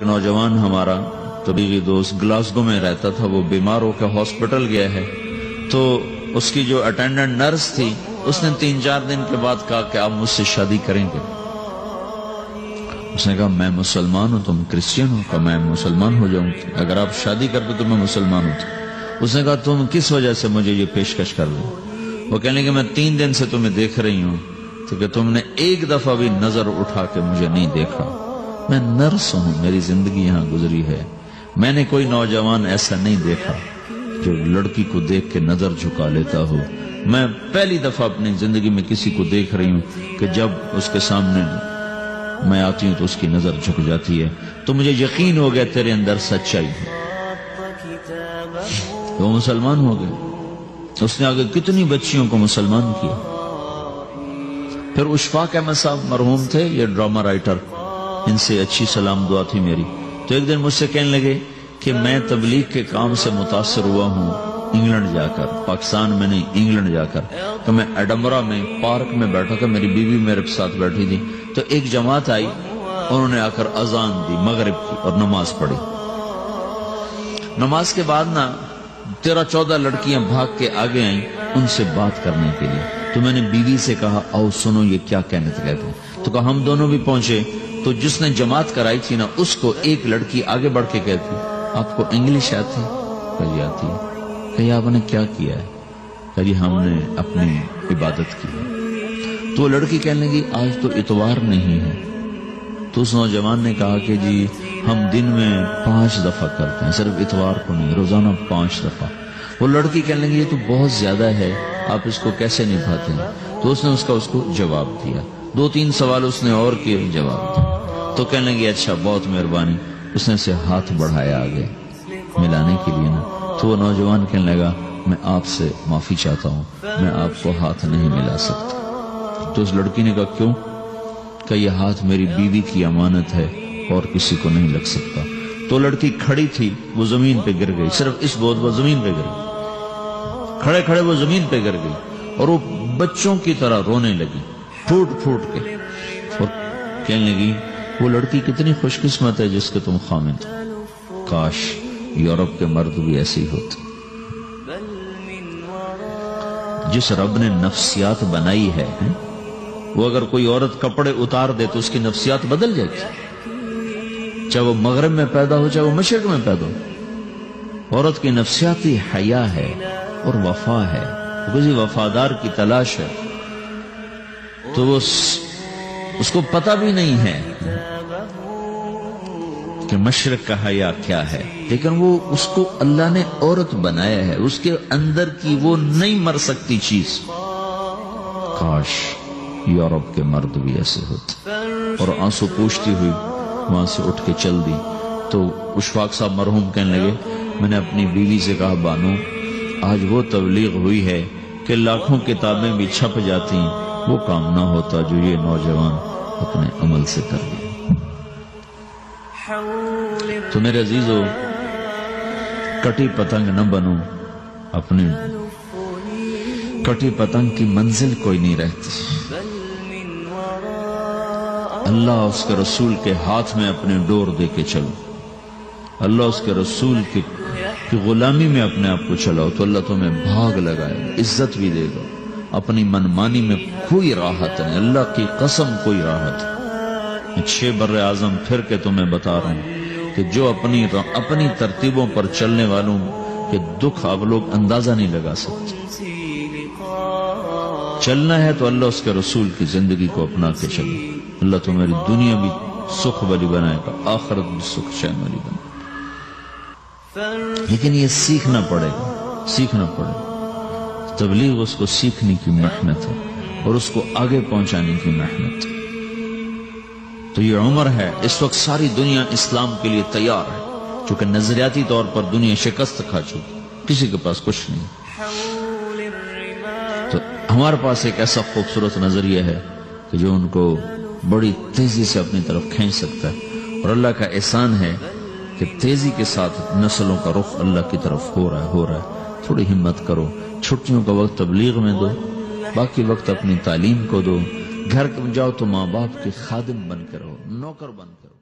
نوجوان ہمارا طبیعی دوست گلاسگو میں رہتا تھا، وہ بیمار ہو کے ہاسپٹل گیا ہے، تو اس کی جو اٹینڈنٹ نرس تھی اس نے 3-4 دن کے بعد کہا کہ آپ مجھ سے شادی کریں گے؟ اس نے کہا میں مسلمان ہوں، تم کرسچن ہو؟ کہا میں مسلمان ہو جاؤں، اگر آپ شادی کر دو تو میں مسلمان ہوں۔ اس نے کہا تم کس وجہ سے مجھے یہ پیشکش کر دو؟ وہ کہنے کہ میں 3 دن سے تمہیں دیکھ رہی ہوں تو کہ تم نے ایک دفعہ بھی نظر اٹھا کے مجھے نہیں دیکھا، میں نرس ہوں، میری زندگی یہاں گزری ہے، میں نے کوئی نوجوان ایسا نہیں دیکھا جو لڑکی کو دیکھ کے نظر جھکا لیتا ہو، میں پہلی دفعہ اپنی زندگی میں کسی کو دیکھ رہی ہوں کہ جب اس کے سامنے میں آتی ہوں تو اس کی نظر جھک جاتی ہے، تو مجھے یقین ہو گیا تیرے اندر سچائی ہے۔ وہ مسلمان ہو گئے، اس نے آگے کتنی بچیوں کو مسلمان کیا۔ پھر اشفاق احمد صاحب مرحوم تھے، یہ ڈرامہ رائٹر، ان سے اچھی سلام دعا تھی میری، تو ایک دن مجھ سے کہنے لگے کہ میں تبلیغ کے کام سے متاثر ہوا ہوں انگلینڈ جا کر، پاکستان میں نہیں انگلینڈ جا کر، تو میں ایڈنبرا میں پارک میں بیٹھا تھا، میری بیوی میرے ساتھ بیٹھی تھی، تو ایک جماعت آئی، انہوں نے آ کر اذان دی مغرب کی اور نماز پڑھی۔ نماز کے بعد 13-14 لڑکیاں بھاگ کے آگے آئیں ان سے بات کرنے کے لیے، تو میں نے بیوی سے کہا آؤ سنو یہ کیا کہتے ہیں، تو کہا ہم دونوں بھی پہنچے، تو جس نے جماعت کرائی تھی نا اس کو ایک لڑکی آگے بڑھ کے کہتی آپ کو انگلش آتی؟ کہی آتی ہے۔ کہی آپ نے کیا کیا ہے؟ کہی ہم نے اپنی عبادت کی ہے۔ تو لڑکی کہنے لگی آج تو اتوار نہیں ہے، تو اس نوجوان نے کہا کہ جی ہم دن میں 5 دفعہ کرتے ہیں، صرف اتوار کو نہیں، روزانہ 5 دفعہ۔ وہ لڑکی کہنے لگی یہ تو بہت زیادہ ہے، آپ اس کو کیسے نبھاتے ہیں؟ تو اس نے اس کو جواب دیا، 2-3 سوال اس نے اور کیے، جواب دیا، تو کہنے لگی اچھا بہت مہربانی، اس نے سے ہاتھ بڑھایا آگے ملانے کے لیے نا، تو وہ نوجوان کہنے لگا میں آپ سے معافی چاہتا ہوں، میں آپ کو ہاتھ نہیں ملا سکتا۔ تو اس لڑکی نے کہا کیوں؟ کہ یہ ہاتھ میری بیوی کی امانت ہے اور کسی کو نہیں لگ سکتا۔ تو لڑکی کھڑی تھی، وہ زمین پہ گر گئی، صرف اس بہت وہ زمین پہ گر گئی، کھڑے کھڑے وہ زمین پہ گر گئی، اور وہ بچوں کی طرح رونے لگی پھوٹ پھوٹ کے، اور کہنے لگی وہ لڑکی کتنی خوش قسمت ہے جس کے تم خامد ہو، کاش یورپ کے مرد بھی ایسے ہی ہوتے۔ جس رب نے نفسیات بنائی ہے وہ اگر کوئی عورت کپڑے اتار دے تو اس کی نفسیات بدل جائے گی، چاہے وہ مغرب میں پیدا ہو چاہے وہ مشرق میں پیدا ہو۔ عورت کی نفسیاتی حیا ہے اور وفا ہے، کسی وفادار کی تلاش ہے، تو وہ اس کو پتہ بھی نہیں ہے کہ مشرق کا حیا کیا ہے، لیکن وہ اس کو اللہ نے عورت بنایا ہے، اس کے اندر کی وہ نہیں مر سکتی چیز۔ کاش یورپ کے مرد بھی ایسے ہوتے۔ اور آنسو پوچھتی ہوئی وہاں سے اٹھ کے چل دی۔ تو اشفاق صاحب مرحوم کہنے لگے میں نے اپنی بیوی سے کہا بانو آج وہ تبلیغ ہوئی ہے کہ لاکھوں کتابیں بھی چھپ جاتی، وہ کام نہ ہوتا جو یہ نوجوان اپنے عمل سے کر دیا۔ تو میرے عزیزو کٹی پتنگ نہ بنو، اپنی کٹی پتنگ کی منزل کوئی نہیں رہتی۔ اللہ اس کے رسول کے ہاتھ میں اپنے ڈور دے کے چلو، اللہ اس کے رسول کی غلامی میں اپنے آپ کو چلاؤ، تو اللہ تمہیں بھاگ لگائے، عزت بھی دے گا۔ اپنی منمانی میں کوئی راحت نہیں، اللہ کی قسم کوئی راحت نہیں۔ 6 بر اعظم پھر کے تمہیں بتا رہا ہوں کہ جو اپنی ترتیبوں پر چلنے والوں کے دکھ آپ لوگ اندازہ نہیں لگا سکتے۔ چلنا ہے تو اللہ اس کے رسول کی زندگی کو اپنا کے چلو، اللہ تمہاری دنیا بھی سکھ والی بنائے گا، آخرت بھی سکھ چین والی بنائے گا۔ لیکن یہ سیکھنا پڑے گا، سیکھنا پڑے گا۔ تبلیغ اس کو سیکھنے کی محنت ہے اور اس کو آگے پہنچانے کی محنت۔ تو یہ عمر ہے، اس وقت ساری دنیا اسلام کے لیے تیار ہے، چونکہ نظریاتی طور پر دنیا شکست کھا چکی، کسی کے پاس کچھ نہیں۔ تو ہمارے پاس ایک ایسا خوبصورت نظریہ ہے کہ جو ان کو بڑی تیزی سے اپنی طرف کھینچ سکتا ہے، اور اللہ کا احسان ہے کہ تیزی کے ساتھ نسلوں کا رخ اللہ کی طرف ہو رہا ہے۔ تھوڑی ہمت کرو، چھٹیوں کا وقت تبلیغ میں دو، باقی وقت اپنی تعلیم کو دو، گھر جاؤ تو ماں باپ کے خادم بن کے رہو، نوکر بن کے رہو۔